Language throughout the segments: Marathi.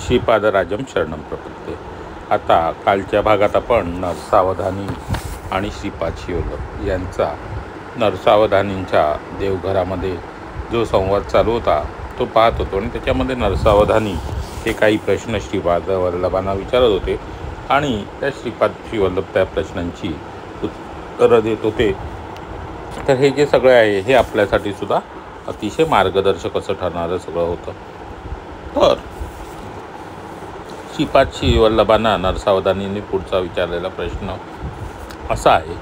श्रीपादराजम शरणम प्रपद्ये। आता कालच्या भागात आपण नरसावधानी आणि श्रीपाद शिवल्लभ यांचा नरसावधानींच्या देवघरामध्ये जो संवाद चालू होता तो पाहत होतो आणि त्याच्यामध्ये नरसावधानी हे काही प्रश्न श्रीपाद वल्लभांना विचारत होते आणि त्या श्रीपाद शिवल्लभ त्या प्रश्नांची उत्तरं देत होते। तर हे जे सगळे आहे हे आपल्यासाठी सुद्धा अतिशय मार्गदर्शक असं ठरणारं सगळं होतं। तर श्रीपाद शिवल्लभांना नरसावधानींनी पुढचा विचारलेला प्रश्न असा आहे,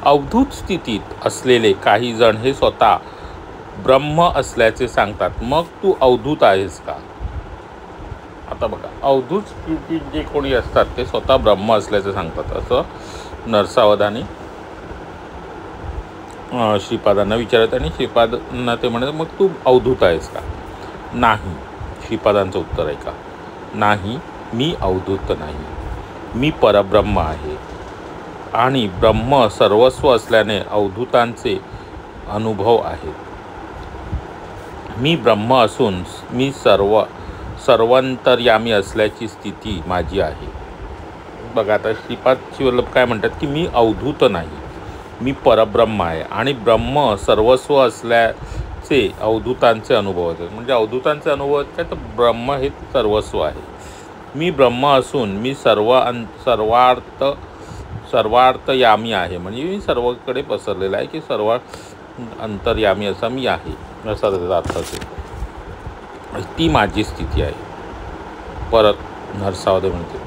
अवधूत स्थितीत असलेले काही जण हे स्वतः ब्रह्म असल्याचे सांगतात, मग तू अवधूत आहेस का? आता बघा, अवधूत स्थितीत जे कोणी असतात ते स्वतः ब्रह्म असल्याचे सांगतात असं नरसावधानी श्रीपादांना विचारत आणि श्रीपादांना ते म्हणतात, मग तू अवधूत आहेस का? नाही। श्रीपादांचं उत्तर आहे का? नाही, मी अवधूत नाही, मी परब्रह्म आहे आणि ब्रह्म सर्वस्व असल्याने अवधूतांचे अनुभव आहेत। मी ब्रह्म असून मी सर्वांतर्यामी असल्याची स्थिती माझी आहे। बघा, आता श्रीपाद शिवल्लभ काय म्हणतात की मी अवधूत नाही, मी परब्रह्म आहे आणि ब्रह्म सर्वस्व असल्याचे अवधूतांचे अनुभव आहेत। म्हणजे अवधूतांचे अनुभव आहेत काय, तर ब्रह्म हे सर्वस्व आहे। मी ब्रह्म असून मी सर्वार्थयामी आहे, म्हणजे मी सर्वकडे पसरलेला आहे की सर्व अंतर्यामी असा मी आहे, असा त्याचा अर्थ असेल। ती माझी स्थिती आहे। परत नरसावधानी म्हणते,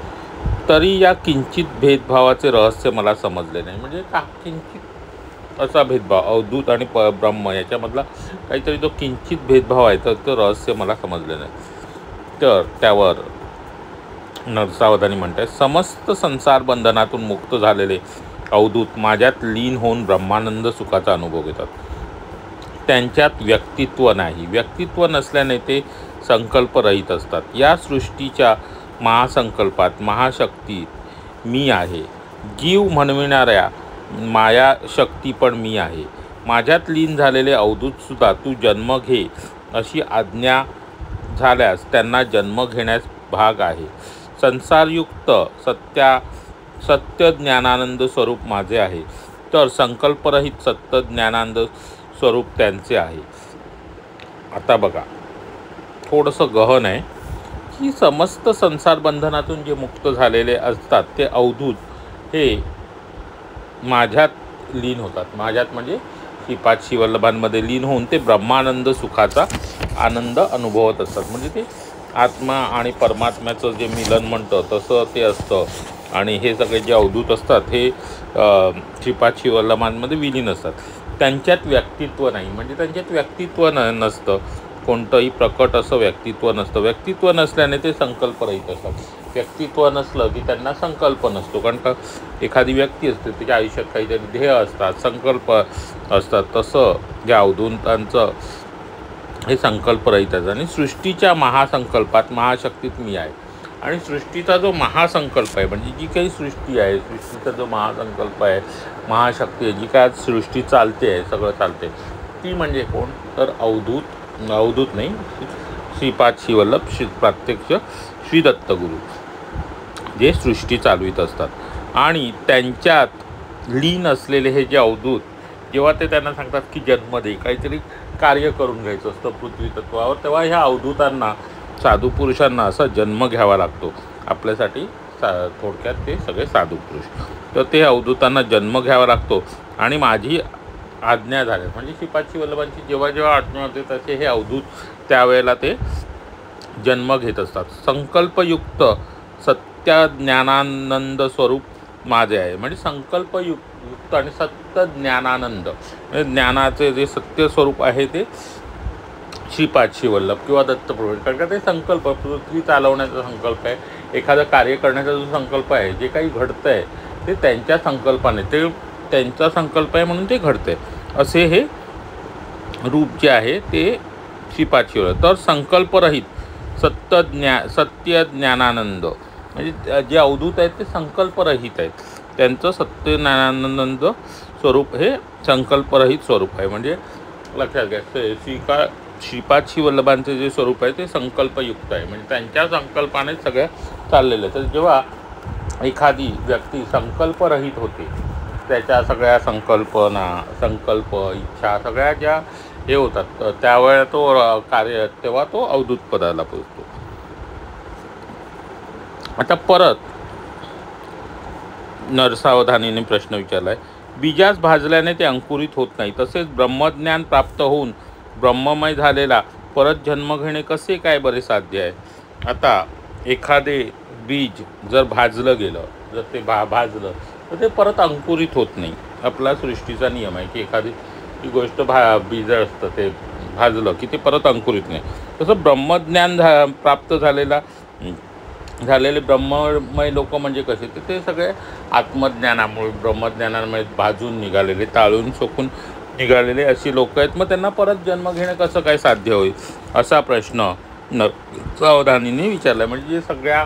तरी या किंचित भेदभावाचे रहस्य मला समजले नाही। म्हणजे का किंचित असा भेदभाव, अवधूत आणि ब्रह्म याच्यामधला काहीतरी जो किंचित भेदभाव आहे तर तो रहस्य मला समजले नाही। तर त्यावर नरसावधानी म्हणतात, समस्त संसार बंधनातून मुक्त झालेले अवधूत माझ्यात लीन होऊन ब्रह्मानंद सुखाचा अनुभव घेतात। त्यांच्यात व्यक्तित्व नाही, व्यक्तित्व नसल्याने ते संकल्परहित असतात। या सृष्टीच्या महासंकल्पात महाशक्ती मी आहे, जीव म्हणविणाऱ्या मायाशक्ती पण मी आहे। माझ्यात लीन झालेले अवधूतसुद्धा तू जन्म घे अशी आज्ञा झाल्यास त्यांना जन्म घेण्यास भाग आहे। संसारयुक्त सत्य ज्ञानानंद स्वरूप माझे आहे, तर संकल्परहित सत्य ज्ञानानंद स्वरूप त्यांचे आहे। आता बघा, थोडंसं गहन आहे की समस्त संसार बंधनातून जे मुक्त झालेले असतात ते अवधूत हे माझ्यात लीन होतात। माझ्यात म्हणजे श्रीपाद शिवल्लभांमध्ये लीन होऊन ते ब्रह्मानंद सुखाचा आनंद अनुभवत असतात। म्हणजे ते आत्मा आणि परमात्म्याचं जे मिलन म्हणतं तसं ते असतं आणि हे सगळे जे अवधूत असतात हे श्रीपाद शिवल्लभांमध्ये विलीन असतात। त्यांच्यात व्यक्तित्व नाही, म्हणजे त्यांच्यात व्यक्तित्व नसतं, कोणतंही प्रकट असं व्यक्तित्व नसतं। व्यक्तित्व नसल्याने ते संकल्परहित असतात। व्यक्तित्व नसलं की त्यांना संकल्प नसतो, कारण का एखादी व्यक्ती असते त्याच्या आयुष्यात काहीतरी ध्येय असतात, संकल्प असतात, तसं ज्या अवधूतांचं हे संकल्परहित आहे। आणि सृष्टीच्या महासंकल्पात महाशक्तीत मी आहे आणि सृष्टीचा जो महासंकल्प आहे म्हणजे जी काही सृष्टी आहे, सृष्टीचा जो महासंकल्प आहे, महाशक्ती आहे, जी काय सृष्टी चालते आहे, सगळं चालते, ती म्हणजे कोण, तर अवधूत नाही, श्रीपाद शिवल्लभ प्रत्यक्ष श्री दत्तगुरू जे सृष्टी चालवित असतात। आणि त्यांच्यात लीन असलेले हे जे अवधूत जेव्हा ते त्यांना सांगतात की जन्म दे, काहीतरी कार्य करून घ्यायचं असतं पृथ्वी तत्वावर, तेव्हा ह्या अवधूतांना, साधू पुरुषांना असा जन्म घ्यावा लागतो आपल्यासाठी। थोडक्यात ते सगळे साधू पुरुष, तर ते अवधूतांना जन्म घ्यावा लागतो आणि माझी आज्ञा झाल्यास, म्हणजे श्रीपाद शिवल्लभांची जेव्हा जेव्हा आज्ञा होते तसे हे अवधूत त्यावेळेला ते जन्म घेत असतात। संकल्पयुक्त सत्य ज्ञानानंद स्वरूप माझे आहे, म्हणजे संकल्पयुक्त आणि सत्य ज्ञानानंद म्हणजे ज्ञानाचे जे सत्य स्वरूप आहे ते श्रीपाद शिवल्लभ किंवा दत्तप्रभू, कारण का ते संकल्प, पृथ्वी चालवण्याचा संकल्प आहे, एखादं कार्य करण्याचा जो संकल्प आहे, जे काही घडतं आहे ते त्यांच्या संकल्पाने, ते त्यांचा संकल्प आहे म्हणून ते घडते, असे हे रूप जे आहे ते श्रीपाद शिवल्लभ। तर संकल्परहित सत्य ज्ञानानंद म्हणजे जे अवधूत आहेत ते संकल्परहित आहेत, त्यांचं सत्य ज्ञानानंद स्वरूप हे संकल्परहित स्वरूप आहे। म्हणजे लक्षात घ्या, श्रीपाद श्रीवल्लभांचे जे स्वरूप आहे ते संकल्पयुक्त आहे, म्हणजे त्यांच्या संकल्पाने सगळ्या चाललेलं आहे. तर जेव्हा एखादी व्यक्ती संकल्परहित होते, त्याच्या सगळ्या संकल्पना, संकल्प, इच्छा सगळ्या ज्या हे होतात, त्यावेळेला तो तेव्हा तो अवधूत पदाला पोहोचतो. आता परत नरसावधानीने प्रश्न विचारला आहे, बीजास भाजल्याने ते अंकुरित होत नाही, तसेच ब्रह्मज्ञान प्राप्त होऊन ब्रह्ममय झालेला परत जन्म घेणे कसे काय बरे साध्य आहे? आता एखादे बीज जर भाजलं गेलं, जर ते भाजलं तर ते परत अंकुरित होत नाही. आपला सृष्टीचा नियम आहे की एखादी गोष्ट बीज असतं ते भाजलं की ते परत अंकुरित नाही. तसं ब्रह्मज्ञान प्राप्त झालेले ब्रह्ममय लोक म्हणजे कसे, ते सगळे आत्मज्ञानामुळे, ब्रह्मज्ञानामुळे भाजून निघालेले, ताळून सोकून निघालेले अशी लोक आहेत. मग त्यांना परत जन्म घेणं कसं काय साध्य होईल, असा प्रश्न सावधानीने विचारला. म्हणजे जे सगळ्या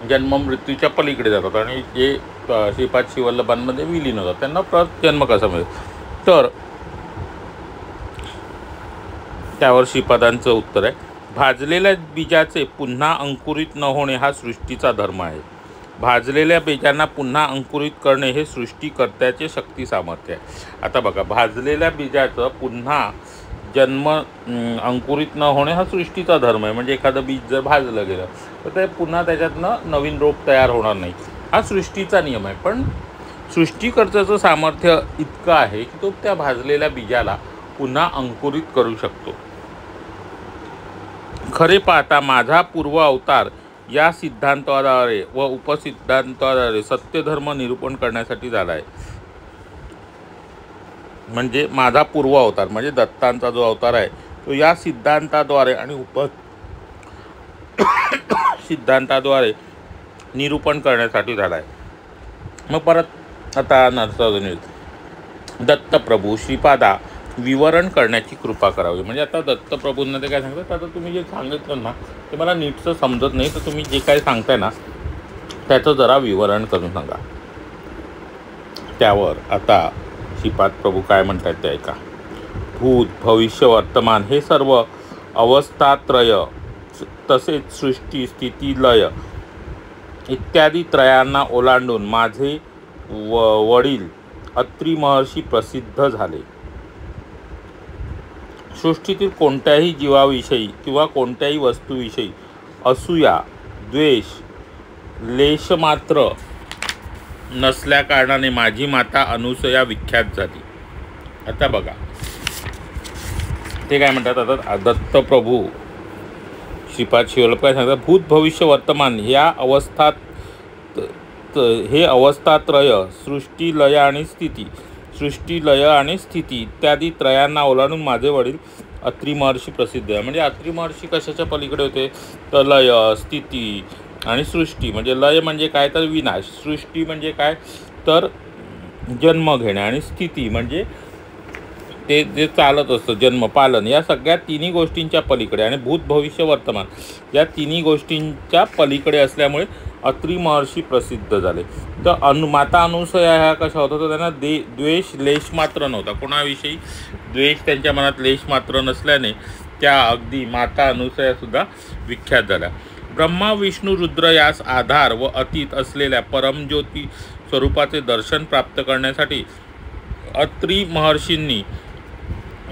जन्म मृत्यूच्या पलीकडे जातात आणि जे श्रीपाद श्रीवल्लभांमध्ये विलीन होतात, त्यांना परत जन्म कसा मिळेल? तर त्यावर श्रीपादांचं उत्तर आहे, भाजलेल्या बीजाचे पुन्हा अंकुरित न होणे हा सृष्टीचा धर्म आहे. भाजलेल्या बीजांना पुन्हा अंकुरित करणे हे सृष्टीकर्त्याचे शक्ती सामर्थ्य आहे. आता बघा, भाजलेल्या बीजाचं पुन्हा जन्म अंकुरित न होणे हा सृष्टीचा धर्म आहे. म्हणजे एखादं बीज जर भाजलं गेलं तर ते पुन्हा त्याच्यातनं नवीन रोप तयार होणार नाही, हा सृष्टीचा नियम आहे. पण सृष्टीकर्त्याचं सामर्थ्य इतकं आहे की तो त्या भाजलेल्या बीजाला पुन्हा अंकुरित करू शकतो. खरे पाहता माझा पूर्व अवतार या सिद्धांताद्वारे व उपसिद्धांताद्वारे सत्यधर्म निरूपण करण्यासाठी झाला आहे. म्हणजे माझा पूर्व अवतार म्हणजे दत्तांचा जो अवतार आहे तो या सिद्धांताद्वारे आणि सिद्धांताद्वारे निरूपण करण्यासाठी झाला आहे. मग परत आता नरसावधानी, दत्तप्रभू श्रीपादा विवरण करण्याची कृपा करावी. म्हणजे आता दत्तप्रभूंना ते काय सांगतात, आता तुम्ही जे सांगितलं ना ते मला नीटचं समजत नाही, तर तुम्ही जे काय सांगताय ना त्याचं जरा विवरण करून सांगा. त्यावर आता श्रीपाद प्रभू काय म्हणतात ते ऐका. भूत भविष्य वर्तमान हे सर्व अवस्थात्रय तसेच सृष्टी स्थिती लय इत्यादी त्रयांना ओलांडून माझे वडील अत्री महर्षी प्रसिद्ध झाले. सृष्टीतील कोणत्याही जीवाविषयी किंवा कोणत्याही वस्तूविषयी असूया, द्वेष, लेशमात्र नसल्या कारणाने माझी माता अनुसया विख्यात झाली. आता बघा ते काय म्हणतात, आता दत्तप्रभू श्रीपाद श्रीवल्लभ काय सांगतात, भूत भविष्य वर्तमान या हे अवस्थात्रय सृष्टी लय आणि स्थिती, सृष्टी लय आणि स्थिती इत्यादी त्रयांना ओलांडून माझे वडील अत्री महर्षी प्रसिद्ध आहे. म्हणजे अत्री महर्षी कशाच्या पलीकडे होते, तर लय, स्थिती आणि सृष्टी. म्हणजे लय म्हणजे काय, तर विनाश, सृष्टी म्हणजे काय, तर जन्म घेणे, आणि स्थिती म्हणजे ते जे चालत असतं जन्म पालन, या सगळ्या तिन्ही गोष्टींच्या पलीकडे, आणि भूत भविष्य वर्तमान या तिन्ही गोष्टींच्या पलीकडे असल्यामुळे अत्री महर्षी प्रसिद्ध झाले. तर माता अनुसया ह्या कशा होत्या, तर त्यांना द्वेष लेश मात्र नव्हता, कोणाविषयी द्वेष त्यांच्या मनात लेश मात्र नसल्याने त्या अगदी माता अनुसयासुद्धा विख्यात झाल्या. ब्रह्मा विष्णू रुद्र यास आधार व अतीत असलेल्या परमज्योती स्वरूपाचे दर्शन प्राप्त करण्यासाठी अत्री महर्षींनी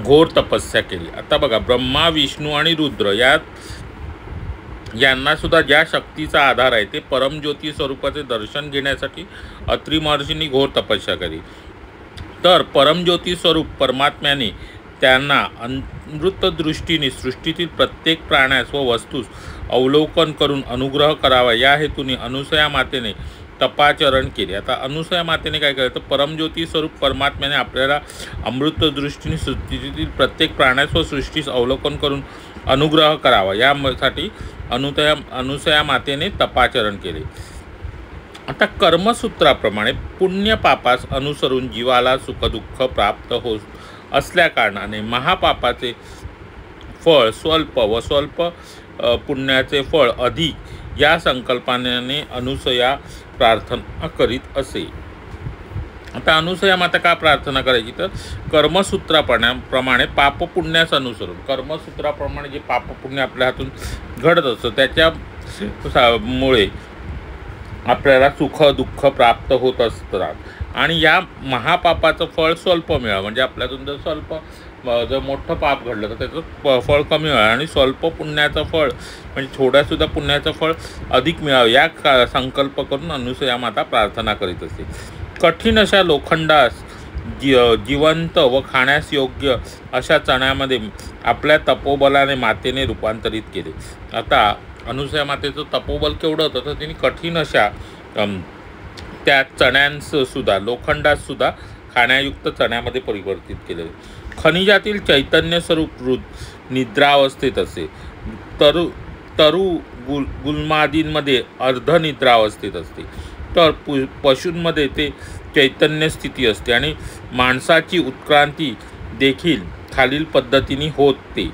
घोर तपस्या केली. आता बघा, ब्रह्मा विष्णू आणि रुद्र यांना सुद्धा ज्या शक्तीचा आधार आहे ते परमज्योती स्वरूपाचे दर्शन घेण्यासाठी अत्री महर्षींनी घोर तपस्या केली. तर परमज्योती स्वरूप परमात्म्याने त्यांना अमृत दृष्टीने सृष्टीतील प्रत्येक प्राण्यास व वस्तूस अवलोकन करून अनुग्रह करावा या हेतूने अनुसया मातेने तपाचरण केले. आता अनुसया मातेने काय केलं, तर परमज्योती स्वरूप परमात्म्याने आपल्याला अमृत दृष्टीने सृष्टीतील प्रत्येक प्राण्यास व सृष्टीस अवलोकन करून अनुग्रह करावा यासाठी अनुसया मातेने तपाचरण केले. आता कर्मसूत्राप्रमाणे पुण्य पापास अनुसरून जीवाला सुखदुःख प्राप्त होत असल्या कारणाने महापापाचे फळ स्वल्प व स्वल्प पुण्याचे फळ अधिक या संकल्पनेने अनुसया प्रार्थना करीत असे. आता अनुसया माता का प्रार्थना करायची, तर कर्मसूत्राप्रमाणे पापपुण्याचं अनुसरून, कर्मसूत्राप्रमाणे जे पापपुण्य आपल्या हातून घडत असतं त्याच्यामुळे आपल्याला सुख दुःख प्राप्त होत असतात आणि या महापापाचं फळ स्वल्प मिळावं, म्हणजे आपल्यातून जर मोठं पाप घडलं तर त्याचं फळ कमी मिळावं आणि स्वल्प पुण्याचं फळ म्हणजे थोड्यासुद्धा पुण्याचं फळ अधिक मिळावं या संकल्प करून अनुसया माता प्रार्थना करीत असते. कठीण अशा लोखंडास जिवंत व खाण्यास योग्य अशा चण्यामध्ये आपल्या तपोबलाने मातेने रूपांतरित केले. आता अनुसया मातेचं तपोबल केवढं होतं, तर तिने कठीण अशा त्या चण्यांसुद्धा लोखंडासुद्धा खाण्यायुक्त चण्यामध्ये परिवर्तित केले. खनिजातील चैतन्य स्वरूप निद्रावस्थेत असे, तरु गुल्मादींमध्ये अर्धनिद्रावस्थेत असते, तर पशूंमध्ये ते चैतन्य स्थिती असते आणि माणसाची उत्क्रांती देखील खालील पद्धतीने होते.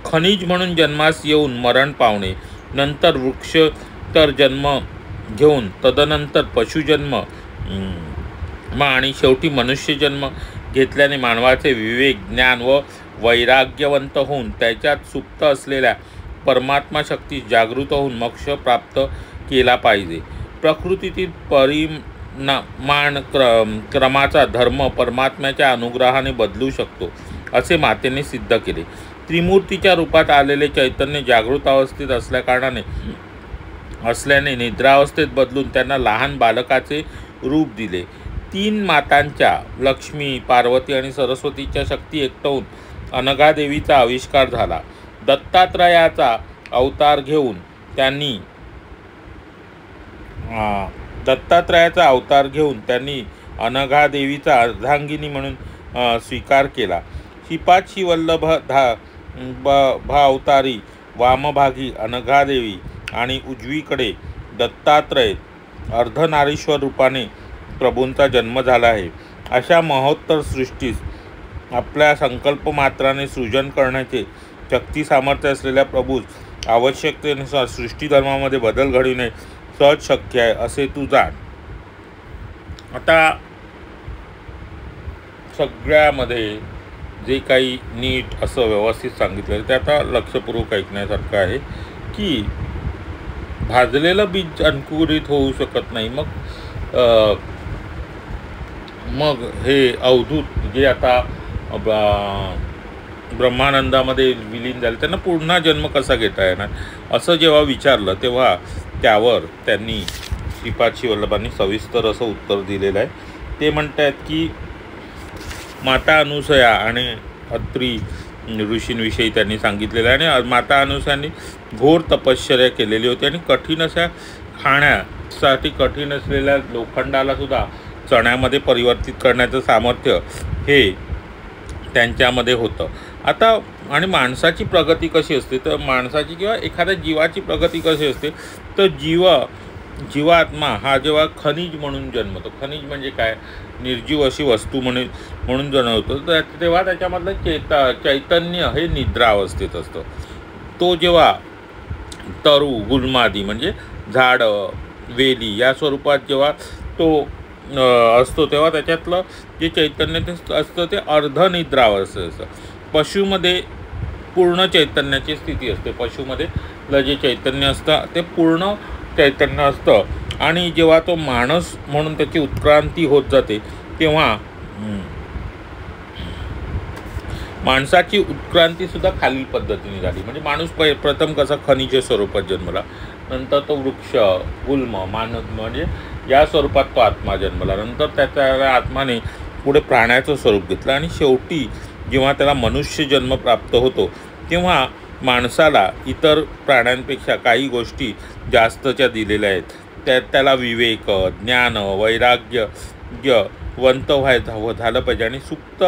खनिज म्हणून जन्मास येऊन मरण पावणे, नंतर वृक्ष तर जन्म घेऊन तदनंतर पशुजन्म आणि शेवटी मनुष्यजन्म घेतल्याने मानवाचे विवेक ज्ञान व वैराग्यवंत होऊन त्याच्यात सुप्त असलेल्या परमात्मा शक्ती जागृत होऊन मोक्ष प्राप्त केला पाहिजे. प्रकृतीतील परिमाण क्रमाचा धर्म परमात्म्याच्या अनुग्रहाने बदलू शकतो असे मातेने सिद्ध केले. त्रिमूर्तीच्या रूपात आलेले चैतन्य जागृत अवस्थेत असल्याने निद्रावस्थेत बदलून त्यांना लहान बालकाचे रूप दिले. 3 मातांच्या लक्ष्मी, पार्वती आणि सरस्वतीच्या शक्ती एकटवून अनघादेवीचा आविष्कार झाला. दत्तात्रयाचा अवतार घेऊन त्यांनी अनघादेवीचा अर्धांगिनी म्हणून स्वीकार केला. शिपाची वल्लभ अवतारी वामभागी अनघादेवी आणि उजवीकडे दत्तात्रय अर्धनारीश्वर रूपाने प्रभूंचा जन्म झाला आहे. अशा महोत्तर सृष्टीस आपल्या संकल्प मात्राने सृजन करण्याचे शक्ती सामर्थ्य असलेल्या प्रभूस आवश्यकतेनुसार सृष्टी धर्मामध्ये बदल घडविणे सहज शक्य आहे असे तू जाण. आता सगळ्यामध्ये जे काही नीट असं व्यवस्थित सांगितलं ते आता लक्षपूर्वक ऐकण्यासारखं आहे की भाजलेलं बीज अंकुरित होऊ शकत नाही. मग हे अवधूत जे आता ब्रह्मानंदामध्ये विलीन झाले त्यांना पुन्हा जन्म कसा घेता येणार असं जेव्हा विचारलं तेव्हा त्यावर त्यांनी श्रीपाद वल्लभांनी सविस्तर असं उत्तर दिलेलं आहे. ते म्हणतात की माता अनुसया आणि अत्री ऋषींविषयी त्यांनी सांगितलेलं आहे आणि माता अनुसयांनी घोर तपश्चर्या केलेली होती आणि कठीण अशा खाण्यासाठी कठीण असलेल्या लोखंडाला सुद्धा चण्यामध्ये परिवर्तित करण्याचं सामर्थ्य हे त्यांच्यामध्ये होतं. आता आणि माणसाची प्रगती कशी असते, तर माणसाची किंवा एखाद्या जीवाची प्रगती कशी असते, तर जीवात्मा हा जेव्हा खनिज म्हणून जन्मतो, खनिज म्हणजे काय, निर्जीव अशी वस्तू म्हणून जन्मतो, तर तेव्हा त्याच्यामधलं चैतन्य हे निद्रावस्थेत असतं. तो जेव्हा तरु गुल्मादी म्हणजे झाडं वेली या स्वरूपात जेव्हा तो असतो तेव्हा त्याच्यातलं जे चैतन्य ते असतं ते अर्धनिद्रावस्थेत असतं. पशुमध्ये पूर्ण चैतन्याची स्थिती असते. पशुमध्ये जे चैतन्य असतं ते पूर्ण चैतन्य असतं आणि जेव्हा तो माणूस म्हणून त्याची उत्क्रांती होत जाते तेव्हा माणसाची उत्क्रांतीसुद्धा खालील पद्धतीने झाली. म्हणजे माणूस प्रथम कसा खनिज स्वरूपात जन्मला, नंतर तो वृक्ष गुल्म म्हणजे या स्वरूपात तो आत्मा जन्मला, नंतर त्याच्या आत्माने पुढे प्राण्याचं स्वरूप घेतलं आणि शेवटी जेव्हा त्याला मनुष्य जन्म प्राप्त होतो तेव्हा माणसाला इतर प्राण्यांपेक्षा काही गोष्टी जास्तच्या दिलेल्या आहेत. त्याला विवेक ज्ञान वैराग्य वंत झालं पाहिजे आणि सुप्त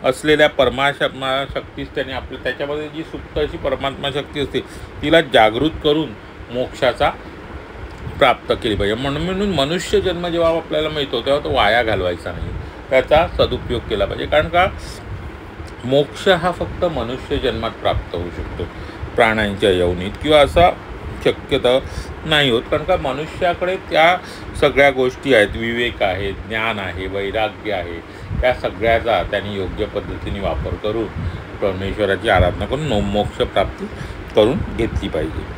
असलेल्या परमात्मा शक्तीस त्याने त्याच्यामध्ये जी सुप्त अशी परमात्मा शक्ती असते तिला जागृत करून मोक्षाचा प्राप्त केली पाहिजे. म्हणून मनुष्य जन्म जेव्हा आपल्याला मिळतो तेव्हा तो वाया घालवायचा नाही, त्याचा सदुपयोग केला पाहिजे. कारण का मोक्ष हा फक्त मनुष्य जन्मात प्राप्त होऊ शकतो, प्राण्यांच्या यवनीत किंवा असा शक्यता नाही होत, कारण का मनुष्याकडे त्या सगळ्या गोष्टी आहेत, विवेक आहे, ज्ञान आहे, वैराग्य आहे, त्या सगळ्याचा त्यांनी योग्य पद्धतीने वापर करून परमेश्वराची आराधना करून मोक्ष प्राप्ती करून घेतली पाहिजे.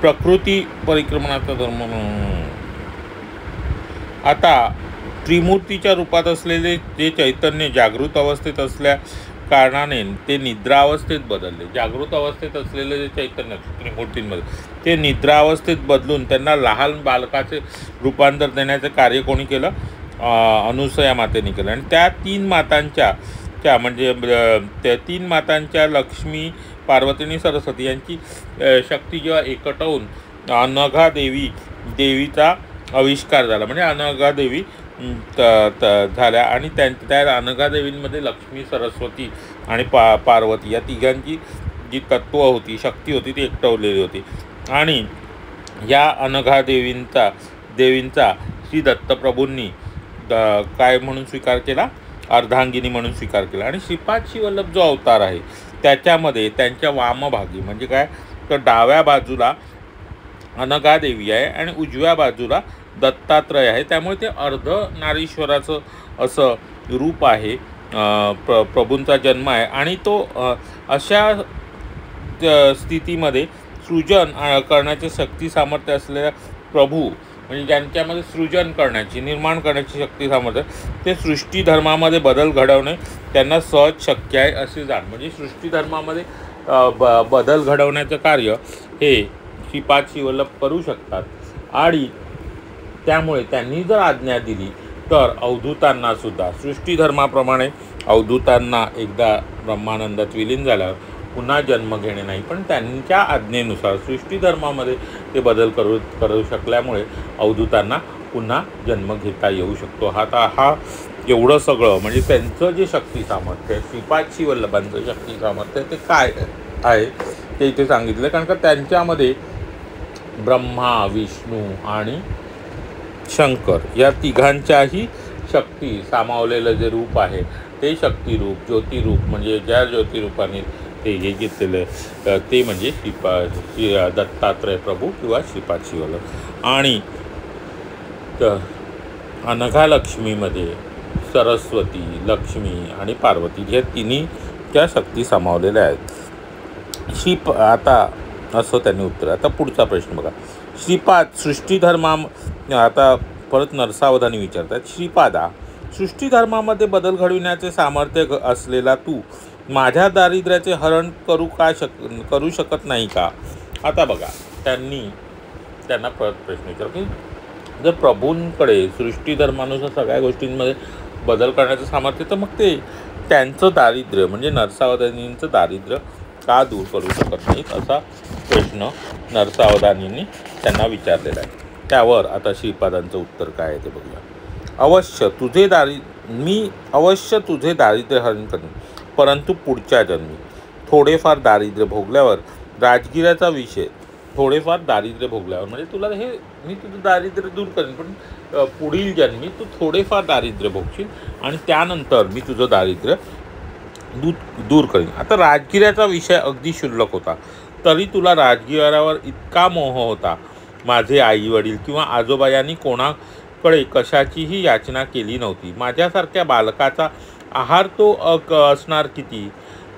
प्रकृती परिक्रमणाचा धर्म. आता त्रिमूर्तीच्या रूपात असलेले जे चैतन्य जागृत अवस्थेत असल्या कारणाने ते निद्रावस्थेत बदलले. जागृत अवस्थेत असलेले जे चैतन्य त्रिमूर्तींमध्ये ते निद्रावस्थेत बदलून त्यांना लहान बालकाचे रूपांतर देण्याचं कार्य कोणी केलं? अनुसया मातेने केलं. आणि त्या तीन मातांच्या म्हणजे त्या तीन मातांच्या लक्ष्मी, पार्वती आणि सरस्वती यांची शक्ती जेव्हा एकट होऊन अनघा देवीचा आविष्कार झाला. म्हणजे अनघा देवी झाल्या आणि त्या अनघा देवींमध्ये लक्ष्मी, सरस्वती आणि पार्वती या तिघांची जी तत्त्व होती, शक्ती होती, ती एकटवलेली होती. आणि या अनघा देवींचा श्री दत्तप्रभूंनी काय म्हणून स्वीकार केला? अर्धांगिनी म्हणून स्वीकार केला. आणि श्रीपाद श्रीवल्लभ जो अवतार आहे त्याच्यामध्ये त्यांच्या वामभागी म्हणजे काय तर डाव्या बाजूला अनघा देवी आहे आणि उजव्या बाजूला दत्तात्रय आहे. त्यामुळे ते अर्धनारीश्वराचं असं रूप आहे. प्रभूंचा जन्म आहे आणि तो अशा स्थितीमध्ये सृजन करण्याचे शक्ती सामर्थ्य असलेल्या प्रभू म्हणजे ज्यांच्यामध्ये सृजन करण्याची, निर्माण करण्याची शक्ती सामर्थ्य, ते सृष्टी धर्मामध्ये बदल घडवणे त्यांना सहज शक्य आहे असे जाण. म्हणजे सृष्टी धर्मामध्ये बदल घडवण्याचं कार्य हे श्रीपाद श्रीवल्लभ करू शकतात. आणि त्यामुळे त्यांनी जर आज्ञा दिली तर अवधूतांनासुद्धा सृष्टी धर्माप्रमाणे अवधूतांना एकदा ब्रह्मानंदात विलीन झाल्यावर पुन्हा जन्म घेणे नाही, पण त्यांच्या आज्ञेनुसार सृष्टी धर्मामध्ये ते बदल करू शकल्यामुळे अवधूतांना पुन्हा जन्म घेता येऊ शकतो. हा एवढं सगळं म्हणजे त्यांचं जे शक्ती सामर्थ्य, श्रीपाद श्रीवल्लभांचं शक्ती सामर्थ्य ते काय आहे ते इथे सांगितलं. कारण का त्यांच्यामध्ये ब्रह्मा, विष्णू आणि शंकर या तिघांच्याही शक्ती सामावलेलं जे रूप आहे ते शक्तिरूप, ज्योतिरूप म्हणजे ज्या ज्योतिरूपाने ते हे घेतलेलं ते म्हणजे दत्तात्रय प्रभू किंवा श्रीपाद श्रीवल्लभ. आणि अनघा लक्ष्मीमध्ये सरस्वती, लक्ष्मी आणि पार्वती ह्या तिन्हीच्या शक्ती सामावलेल्या आहेत. आता असं त्यांनी उत्तर. आता पुढचा प्रश्न बघा. श्रीपाद सृष्टी आता परत नरसावधानी विचारतात. श्रीपादा, सृष्टी धर्मामध्ये बदल घडविण्याचे सामर्थ्य असलेला तू माझ्या दारिद्र्याचे हरण करू शकत नाही का? आता बघा त्यांना परत प्रश्न विचार की जर प्रभूंकडे सृष्टी धर्मानुसार सगळ्या गोष्टींमध्ये बदल करण्याचं सामर्थ्य तर मग ते त्यांचं दारिद्र्य म्हणजे नरसावधानींचं दारिद्र्य का दूर करू शकत नाहीत असा प्रश्न नरसावधानींनी त्यांना विचारलेला आहे. त्यावर आता श्रीपादांचं उत्तर काय आहे ते बघूया. मी अवश्य तुझे दारिद्र्य हरण करेन, परंतु पुढच्या जन्मी थोडेफार दारिद्र्य भोगल्यावर राजगिराचा विषय थोडेफार दारिद्र्य भोगल्यावर म्हणजे तुला मी तुझं दारिद्र्य दूर करेन, पण पुढील जन्मी तू थोडेफार दारिद्र्य भोगशील आणि त्यानंतर मी तुझं दारिद्र्य दूर करेन. आता राजगिराचा विषय अगदी क्षुल्लक होता तरी तुला राजगिरावर इतका मोह होता. माझे आई वडील किंवा आजोबा यांनी कोणाकडे कशाचीही याचना केली नव्हती. माझ्यासारख्या बालकाचा आहार तो असणार किती?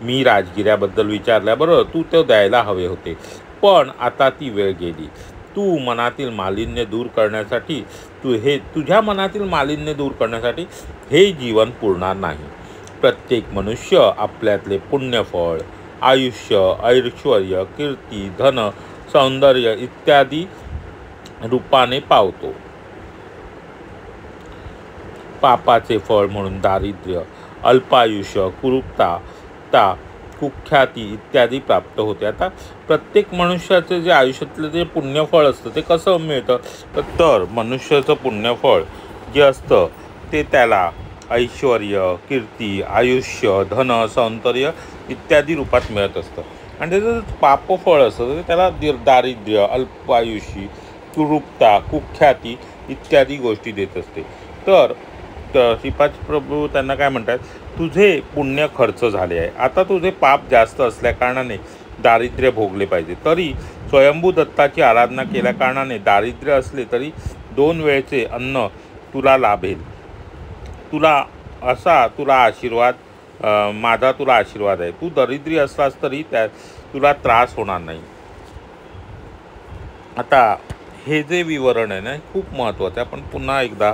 मी राजगिऱ्याबद्दल विचारल्याबरोबर तू तो द्यायला हवे होते, पण आता ती वेळ गेली. तुझ्या मनातील मालिन्य दूर करण्यासाठी हे जीवन पुरणार नाही. प्रत्येक मनुष्य आपल्यातले पुण्यफळ, आयुष्य, ऐश्वर्य, कीर्ती, धन, सौंदर्य इत्यादी रूपाने पावतो. पापाचे फळ म्हणून दारिद्र्य, अल्पायुष्य, कुरूपता, कुख्याती इत्यादी प्राप्त होते. आता प्रत्येक मनुष्याचे जे आयुष्यातलं जे पुण्यफळ असतं ते कसं मिळतं तर मनुष्याचं पुण्यफळ जे असतं ते त्याला ऐश्वर्य, कीर्ती, आयुष्य, धन, सौंदर्य इत्यादी रूपात मिळत असतं. आणि त्याचं पापफळ असतं ते त्याला दारिद्र्य, अल्पायुषी, कुरूपता, कुख्याती इत्यादी गोष्टी देत असते. तर श्रीपाद प्रभू त्यांना काय म्हणतात तुझे पुण्य खर्च झाले आहे. आता तुझे पाप जास्त असल्याकारणाने दारिद्र्य भोगले पाहिजे. तरी स्वयंभू दत्ताची आराधना केल्याकारणाने दारिद्र्य असले तरी 2 वेळचे अन्न तुला लाभेल. तुला आशीर्वाद माझा तुला आशीर्वाद आहे. तू दरिद्री असलास तरी तुला त्रास होणार नाही. आता हे जे विवरण आहे ना खूप महत्त्वाचं आहे. आपण पुन्हा एकदा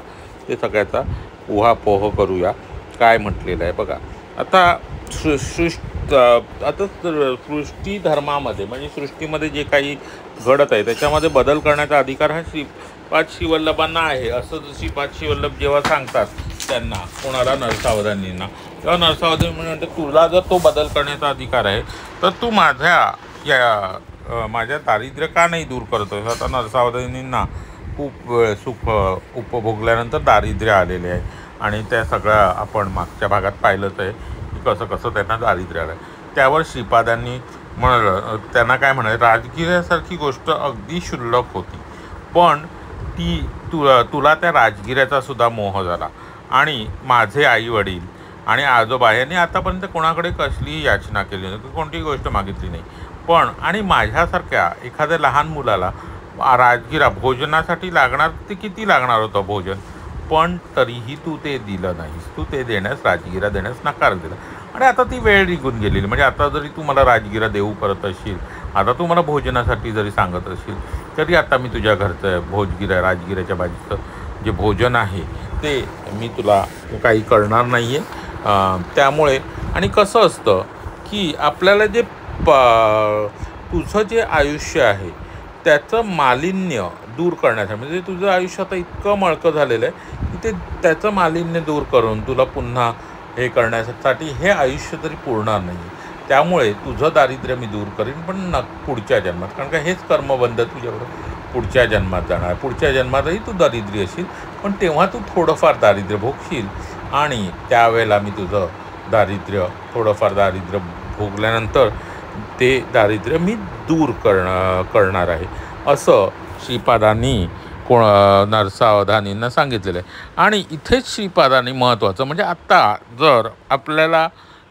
ते सगळ्याचा उहापोह करूया. काय म्हटलेलं आहे बघा. आता सृष्टी धर्मामध्ये म्हणजे सृष्टीमध्ये जे काही घडत आहे त्याच्यामध्ये बदल करण्याचा अधिकार हा श्रीपाद श्रीवल्लभांना आहे, असं श्रीपाद श्रीवल्लभ जेव्हा सांगतात त्यांना, कोणाला, नरसावधानींना, तेव्हा नरसावधानी म्हणते तुला जर तो बदल करण्याचा अधिकार आहे तर तू माझ्या दारिद्र्य का नाही दूर करतोय. आता नरसावधानींना खूप सुख उपभोगल्यानंतर दारिद्र्य आलेले आहे आणि त्या सगळ्या आपण मागच्या भागात पाहिलंच आहे की कसं कसं त्यांना दारिद्र्य आलं. त्यावर श्रीपादांनी त्यांना काय म्हणाले, राजगिऱ्यासारखी गोष्ट अगदी क्षुल्लक होती पण तुला त्या राजगिऱ्याचा सुद्धा मोह झाला आणि माझे आई वडील आणि आजोबा यांनी आतापर्यंत कोणाकडे कसलीही याचना केली नाही, कोणतीही गोष्ट मागितली नाही. पण आणि माझ्यासारख्या एखाद्या लहान मुलाला राजगिरा भोजनासाठी लागणार, ते किती लागणार होतं भोजन, पण तरीही तू ते दिलं नाहीस. तू ते देण्यास, राजगिरा देण्यास नकार दिला. आणि आता ती वेळ निघून गेलेली. म्हणजे आता जरी तू मला राजगिरा देऊ करत असशील, आता तू मला भोजनासाठी जरी सांगत असशील तरी आता मी तुझ्या घरचं राजगिऱ्याच्या भाजीचं जे भोजन आहे ते मी तुला काही करणार नाही आहे. त्यामुळे आणि कसं असतं की आपल्याला जे तुझं जे आयुष्य आहे त्याचं मालिन्य दूर करण्यासाठी, म्हणजे तुझं आयुष्य आता इतकं मळकं झालेलं आहे की त्याचं मालिन्य दूर करून तुला पुन्हा हे करण्यासाठी हे आयुष्य तरी पुरणार नाही. त्यामुळे तुझं दारिद्र्य मी दूर करीन पण पुढच्या जन्मात, कारण का हेच कर्मबंध तुझ्याबरोबर पुढच्या जन्मात जाणार. पुढच्या जन्मातही तू दारिद्र्य असेल पण तेव्हा तू थोडंफार दारिद्र्य भोगशील आणि त्यावेळेला मी तुझं थोडंफार दारिद्र्य भोगल्यानंतर ते दारिद्र्य मी दूर करणार आहे, असं श्रीपादांनी नरसावधानींना सांगितलेलं आहे. आणि इथेच श्रीपादांनी महत्त्वाचं म्हणजे आत्ता जर आपल्याला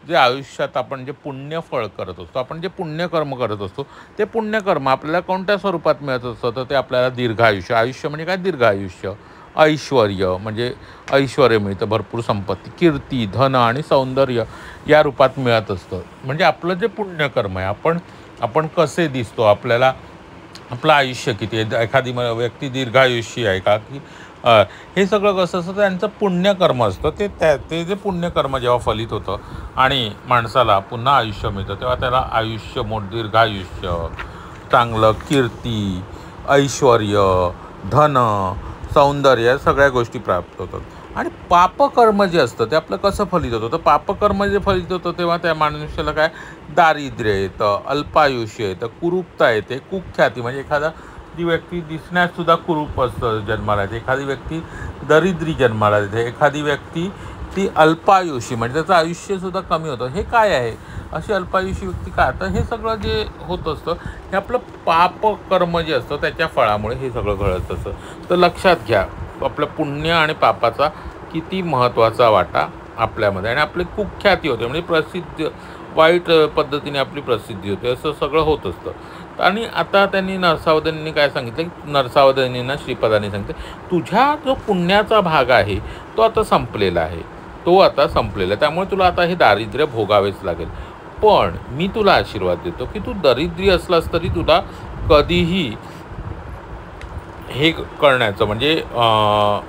जे आयुष्यात आपण जे पुण्यफळ करत असतो, आपण जे पुण्यकर्म करत असतो, ते पुण्यकर्म आपल्याला कोणत्या स्वरूपात मिळत असतं तर ते आपल्याला दीर्घायुष्य, आयुष्य म्हणजे काय, दीर्घायुष्य, ऐश्वर्य म्हणजे ऐश्वर्य मिळतं, भरपूर संपत्ती, कीर्ती, धन आणि सौंदर्य या रूपात मिळत असतं. म्हणजे आपलं जे पुण्यकर्म आहे, आपण कसे दिसतो, आपलं आयुष्य किती आहे, एखादी व्यक्ती दीर्घायुष्य आहे का, की हे सगळं कसं असतं त्यांचं पुण्यकर्म असतं. ते जे पुण्यकर्म जेव्हा फलित होतं आणि माणसाला पुन्हा आयुष्य मिळतं तेव्हा त्याला दीर्घायुष्य, चांगलं कीर्ती, ऐश्वर्य, धन, सौंदर्य या सगळ्या गोष्टी प्राप्त होतात. आणि पापकर्म जे असतं ते आपलं कसं फलित होतं, तर पापकर्म जे फलित होतं तेव्हा त्या मनुष्याला काय, दारिद्र्य येतं, अल्पायुष्य येतं, कुरूपता येते, कुख्याती म्हणजे एखादी व्यक्ती दिसण्यास सुद्धा कुरूप असतं जन्माला येते, एखादी व्यक्ती दरिद्री जन्माला येते, एखादी व्यक्ती ती अल्पायुषी म्हणजे त्याचं आयुष्यसुद्धा कमी होतं. हे काय आहे, अशी अल्पायुषी व्यक्ती काय, तर हे सगळं जे होत असतं हे आपलं पापकर्म जे असतं त्याच्या फळामुळे हे सगळं घडत असतं. तर लक्षात घ्या आपलं पुण्य आणि पापाचा किती महत्त्वाचा वाटा आपल्यामध्ये, आणि आपली कुख्याती होते म्हणजे प्रसिद्ध, वाईट पद्धतीने आपली प्रसिद्धी होते, असं सगळं होत असतं. आणि आता त्यांनी नरसावधानींनी काय सांगितलं, नरसावधानींना श्रीपादांनी सांगितलं तुझ्या जो पुण्याचा भाग आहे तो आता संपलेला आहे, त्यामुळे तुला आता हे दारिद्र्य भोगावेच लागेल. पण मी तुला आशीर्वाद देतो की तू दरिद्री असलास तरी तुला कधीही हे करण्याचं म्हणजे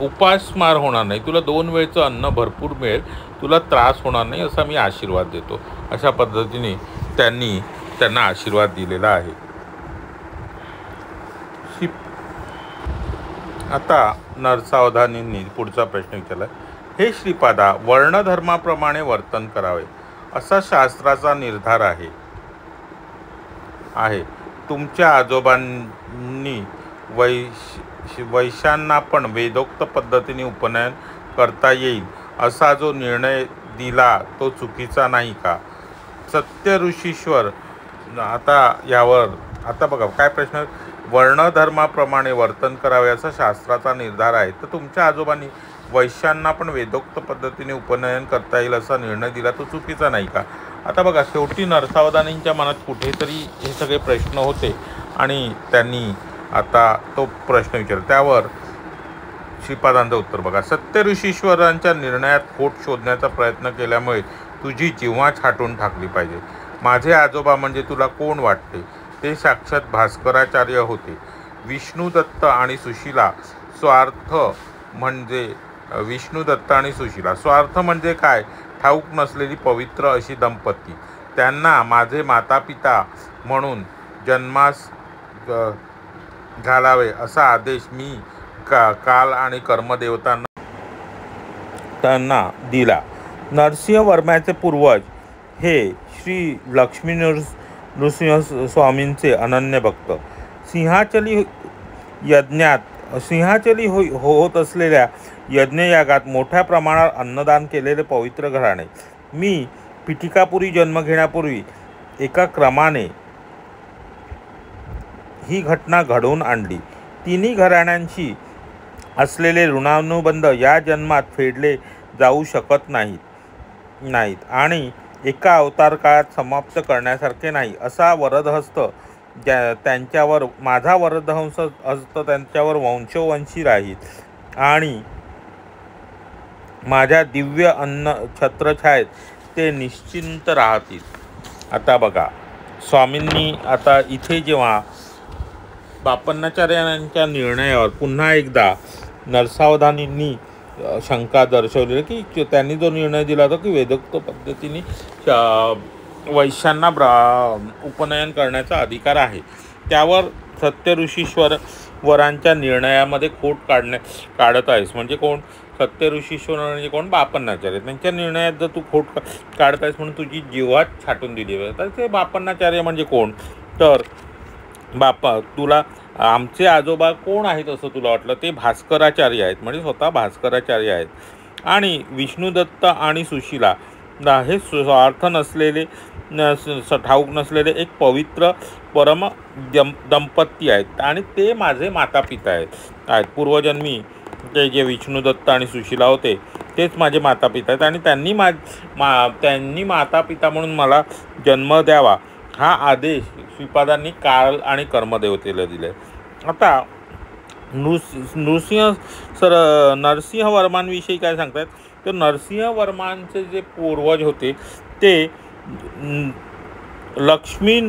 उपासमार होणार नाही, तुला 2 वेळचं अन्न भरपूर मिळेल, तुला त्रास होणार नाही असा मी आशीर्वाद देतो. अशा पद्धतीने त्यांना आशीर्वाद दिलेला आहे. आता नरसावधानींनी पुढचा प्रश्न विचारला, हे श्रीपादा, वर्णधर्माप्रमाणे वर्तन करावे असा शास्त्राचा निर्धार आहे. तुमच्या आजोबांनी वैश्यांना पण वेदोक्त पद्धतीने उपनयन करता येईल असा जो निर्णय दिला तो चुकीचा नाही का? सत्य ऋषीश्वर आता बघा काय प्रश्न, वर्णधर्माप्रमाणे वर्तन करावे असा शास्त्राचा निर्धार आहे, तर तुमच्या आजोबांनी वैश्यांना पण वेदोक्त पद्धतीने उपनयन करता येईल असा निर्णय दिला तो चुकीचा नाही का? आता बघा, शेवटी नरसावधानींच्या मनात कुठेतरी हे सगळे प्रश्न होते आणि त्यांनी आता तो प्रश्न विचारला. त्यावर श्रीपादांचं उत्तर बघा. सत्य ऋषीश्वरांच्या निर्णयात खोट शोधण्याचा प्रयत्न केल्यामुळे तुझी जिव्हा छाटून टाकली पाहिजे. माझे आजोबा म्हणजे तुला कोण वाटते? ते साक्षात भास्कराचार्य होते. विष्णुदत्त आणि सुशीला स्वार्थ म्हणजे काय ठाऊक नसलेली पवित्र अशी दंपती. त्यांना माझे मातापिता म्हणून जन्मास घालावे असा आदेश मी काल आणि कर्मदेवतांना त्यांना दिला. नरसिंहवर्माचे पूर्वज हे श्री लक्ष्मी नृसिंह स्वामींचे अनन्य भक्त. सिंहाचली होत असलेल्या यज्ञयागात मोठ्या प्रमाणावर अन्नदान केलेले पवित्र घराणे. मी पिटिकापुरी जन्म घेण्यापूर्वी एका क्रमाने ही घटना घडवून आणली. तिन्ही घराण्यांशी असलेले ऋणानुबंध या जन्मात फेडले जाऊ शकत नाहीत आणि एका अवतार काळात समाप्त करण्यासारखे नाही. असा वरदहस्त त्यांच्यावर माझा वरदहस्त त्यांच्यावर वंशोवंशी राहील आणि माझ्या दिव्य अन्न छत्रछायेत ते निश्चिंत राहतील. आता बघा, स्वामींनी आता इथे जेव्हा बापन्नाचार्यांच्या निर्णयावर पुन्हा एकदा नरसावधानींनी शंका दर्शवली की त्यांनी जो निर्णय दिला होता की वेदोक्त पद्धतीने वैश्यांना उपनयन करण्याचा अधिकार आहे, त्यावर सत्य ऋषीश्वरांच्या निर्णयामध्ये खोट काढत आहेस. म्हणजे कोण? सत्य ऋषीश्वर म्हणजे कोण? बापन्नाचार्य. त्यांच्या निर्णयात जर तू खोट काढत आहेस म्हणून तुझी जीवात छाटून दिली. तर ते बापन्नाचार्य म्हणजे कोण? तर बापा, तुला आमचे आजोबा कोण आहेत असं तुला वाटलं? ते भास्कराचार्य आहेत, म्हणजे स्वतः भास्कराचार्य आहेत. आणि विष्णुदत्त आणि सुशीला हे स्वार्थ नसलेले ठाऊक नसलेले एक पवित्र परम दंपती आहेत आणि ते माझे मातापिता आहेत. पूर्वजन्मी ते जे विष्णुदत्त आणि सुशीला होते तेच माझे मातापिता आहेत आणि त्यांनी मातापिता म्हणून मला जन्म द्यावा हा आदेश श्रीपादांनी काल आणि कर्मदेवतेला दिले. आता नरसिंहवर्मांविषयी काय सांगतात? तर नरसिंहवर्मांचे जे पूर्वज होते ते लक्ष्मी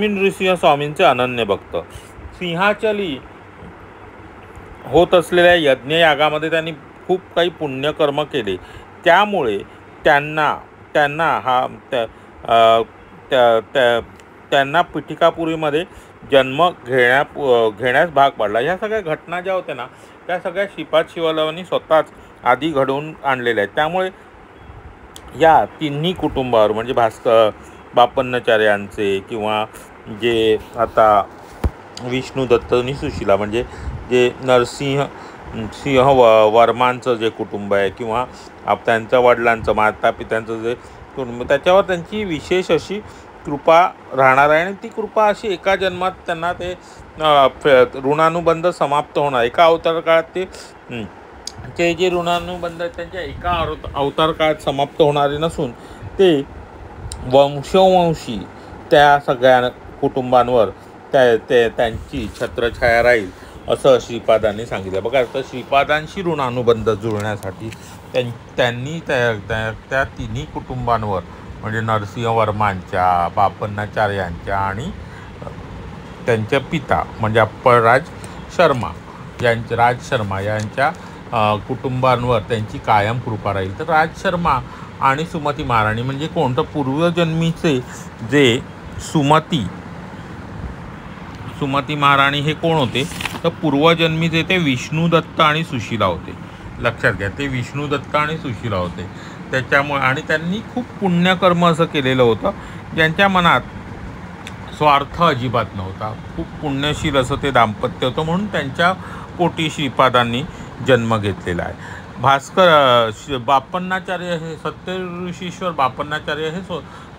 नृसिंह स्वामींचे अनन्य भक्त. सिंहाचली होत असलेल्या यज्ञयागामध्ये त्यांनी खूप काही पुण्यकर्म केले. त्यामुळे त्यांना पिटिकापुरीमध्ये जन्म घेण्यास भाग पडला. ह्या सगळ्या घटना ज्या होत्या ना, त्या सगळ्या श्रीपाद शिवल्लभांनी स्वतःच आधी घडवून आणलेल्या आहेत. त्यामुळे या तिन्ही कुटुंबावर म्हणजे बापन्नाचार्यांचे किंवा जे आता विष्णुदत्त आणि सुशीला म्हणजे जे वर्मांचं जे कुटुंब आहे किंवा त्यांच्या वडिलांचं मातापित्यांचं जे कुटुंब, त्याच्यावर त्यांची विशेष अशी कृपा राहणार आहे आणि ती कृपा अशी एका जन्मात त्यांना ते ऋणानुबंध समाप्त होणार. एका अवतार काळात ते जे ऋणानुबंध आहेत त्यांच्या एका अवतार काळात समाप्त होणारे नसून ते वंशोवंशी त्या सगळ्या कुटुंबांवर त्यांची छत्रछाया राहील असं श्रीपादांनी सांगितलं. बघा, तर श्रीपादांशी ऋणानुबंध जुळण्यासाठी त्यांनी त्या तिन्ही कुटुंबांवर म्हणजे नरसिंहवर्मांच्या, बापन्नाचार्यांच्या आणि त्यांच्या पिता म्हणजे राज शर्मा यांच्या कुटुंबांवर त्यांची कायम कृपा राहील. तर राज शर्मा आणि सुमती महाराणी म्हणजे कोण? तर पूर्वजन्मीचे जे सुमती महाराणी हे कोण होते? तर पूर्वजन्मीचे ते विष्णुदत्त आणि सुशीला होते. लक्षात घ्या, ते विष्णुदत्त आणि सुशीला होते. त्याच्यामुळे आणि त्यांनी खूप पुण्यकर्म असं केलेलं होतं ज्यांच्या मनात स्वार्थ अजिबात नव्हता. खूप पुण्यशील असं ते दाम्पत्य होतं म्हणून त्यांच्या पोटी श्रीपादांनी जन्म घेतलेला आहे. बापन्नाचार्य हे सत्य ऋषीश्वर बापन्नाचार्य हे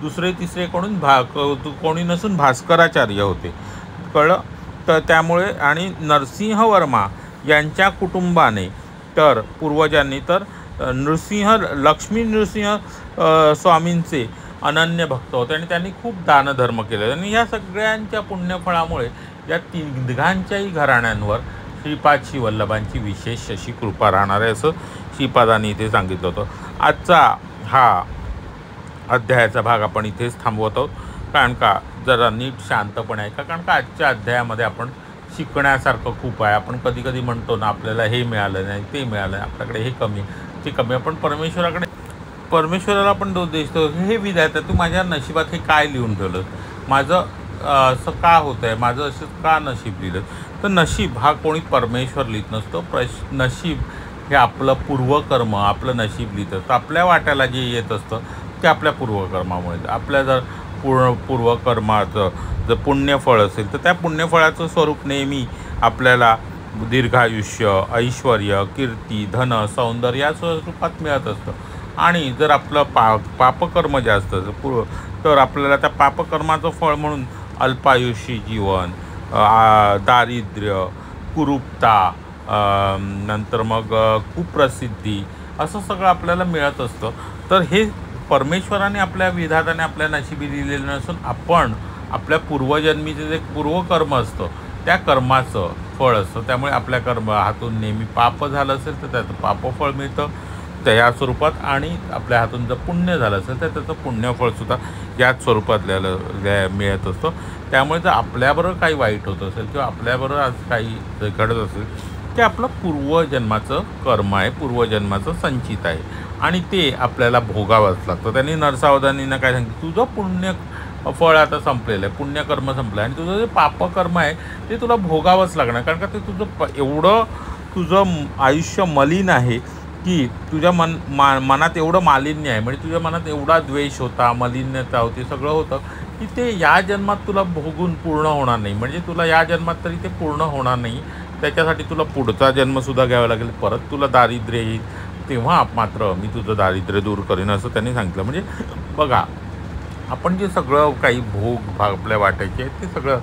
दुसरे तिसरे कोणी नसून भास्कराचार्य होते. कळलं? तर त्यामुळे आणि नरसिंहवर्मा यांच्या कुटुंबाने तर पूर्वजांनी तर लक्ष्मी नृसिंह स्वामींचे अनन्य भक्त होते आणि त्यांनी खूप दानधर्म केले आणि या सगळ्यांच्या पुण्यफळामुळे या तिघांच्याही घराण्यांवर श्रीपाद श्रीवल्लभांची विशेष अशी कृपा राहणार आहे असं श्रीपादांनी इथे सांगितलं होतं. आजचा हा अध्यायाचा भाग आपण इथेच थांबवत आहोत. कारण का जरा नीट शांतपणे ऐका, कारण का आजच्या अध्यायामध्ये आपण शिकण्यासारखं खूप आहे. आपण कधी कधी म्हणतो ना आपल्याला हे मिळालं नाही ते मिळालं नाही, आपल्याकडे हे कमी ते कमी. आपण परमेश्वराला आपण दोष देतो, हे विधाता तू माझ्या नशिबात हे काय लिहून ठेवलं, माझं असं का होतं आहे, माझं असं का नशीब लिहिलं. तर नशीब हा कोणी परमेश्वर लिहित नसतो. नशीब हे आपलं पूर्वकर्म आपलं नशीब लिहित असतं. आपल्या वाट्याला जे येत असतं ते आपल्या पूर्वकर्मामुळे. आपल्या जर पूर्वकर्माचं जर पुण्यफळ असेल तर त्या पुण्यफळाचं स्वरूप नेहमी आपल्याला दीर्घायुष्य, ऐश्वर्य, कीर्ती, धन, सौंदर्य या स्वरूपात मिळत असतं. आणि जर आपलं पापकर्म जास्त असेल तर आपल्याला त्या पापकर्माचं फळ म्हणून अल्पायुषी जीवन, दारिद्र्य, कुरूपता, नंतर मग कुप्रसिद्धी असं सगळं आपल्याला मिळत असतं. तर हे परमेश्वराने आपल्या विधाताने आपल्या नशिबी लिहिलेलं नसून आपण आपल्या पूर्वजन्मीचे जे पूर्वकर्म असतं त्या कर्माचं फळ असतं. त्यामुळे आपल्या हातून नेहमी पाप झालं असेल तर त्याचं पापफळ मिळतं त्या स्वरूपात, आणि आपल्या हातून जर पुण्य झालं असेल तर त्याचं पुण्यफळसुद्धा याच स्वरूपात मिळत असतं. त्यामुळे जर आपल्याबरोबर काही वाईट होत असेल किंवा आपल्याबरोबर आज काही घडत असेल ते आपलं पूर्वजन्माचं कर्म आहे, पूर्वजन्माचं संचित आहे आणि ते आपल्याला भोगावंच लागतं. त्यांनी नरसावधानींना काय सांगितलं, तुझं पुण्य फळ आता संपलेलं आहे, पुण्यकर्म संपलं आहे आणि तुझं जे पापकर्म आहे ते तुला भोगावंच लागणार. कारण का ते तुझं आयुष्य मलिन आहे की तुझ्या मनात एवढं मालिन्य आहे, म्हणजे तुझ्या मनात एवढा द्वेष होता, मलिन्यता होती, सगळं होतं की ते या जन्मात तुला भोगून पूर्ण होणार नाही. म्हणजे तुला या जन्मात तरी ते पूर्ण होणार नाही. त्याच्यासाठी तुला पुढचा जन्मसुद्धा घ्यावा लागेल, परत तुला दारिद्र्य येईल, तेव्हा मात्र मी तुझं दारिद्र्य दूर करीन असं त्यांनी सांगितलं. म्हणजे बघा, आपण जे सगळं काही भोग आपल्या वाटायचे ते सगळं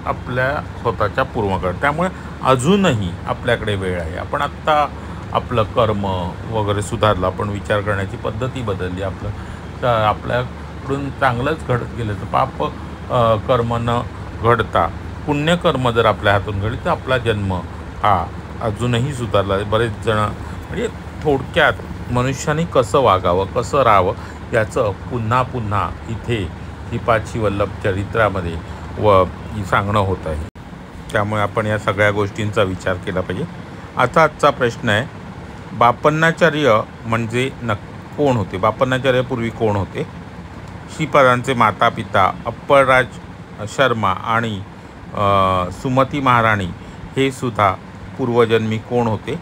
आपल्या स्वतःच्या पूर्वकडे. त्यामुळे अजूनही आपल्याकडे वेळ आहे. आपण आत्ता आपलं कर्म वगैरे सुधारलं, आपण विचार करण्याची पद्धती बदलली, आपल्याकडून चांगलंच घडत गेलं तर पाप कर्म न घडता पुण्यकर्म जर आपल्या हातून घडली तर आपला जन्म हा अजूनही सुधारला. बरेच जण म्हणजे थोडक्यात मनुष्याने कसं वागावं, कसं राहावं याचं पुन्हा पुन्हा इथे श्रीपाद श्रीवल्लभ चरित्रामध्ये सांगणं होत आहे. त्यामुळे आपण या सगळ्या गोष्टींचा विचार केला पाहिजे. आता आजचा प्रश्न आहे, बापन्नाचार्य म्हणजे कोण होते? बापन्नाचार्य पूर्वी कोण होते? श्रीपादांचे माता पिता अप्पलराज शर्मा आणि सुमती महाराणी हे सुद्धा पूर्वजन्मी कोण होते?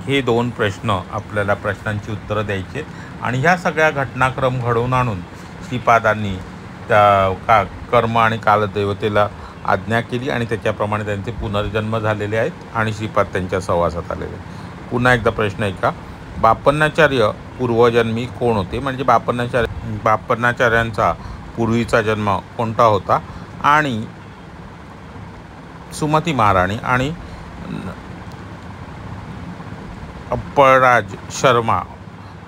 हे दोन प्रश्न आपल्याला प्रश्नांची उत्तरं द्यायची आहेत. आणि ह्या सगळ्या घटनाक्रम घडवून आणून श्रीपादांनी त्या कर्म आणि कालदैवतेला आज्ञा केली आणि त्याच्याप्रमाणे त्यांचे पुनर्जन्म झालेले आहेत आणि श्रीपाद त्यांच्या सहवासात आलेले. पुन्हा एकदा प्रश्न आहे का, बापन्नाचार्य पूर्वजन्मी कोण होते? म्हणजे बापन्नाचार्यांचा पूर्वीचा जन्म कोणता होता? आणि सुमती महाराणी आणि अप्पलराज शर्मा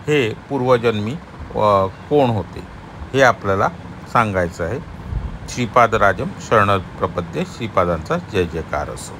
हे पूर्वजन्मी कोण होते हे आपल्याला सांगायचं आहे. श्रीपादराजम शरण प्रपद्ये. श्रीपादांचा जय जयकार असो.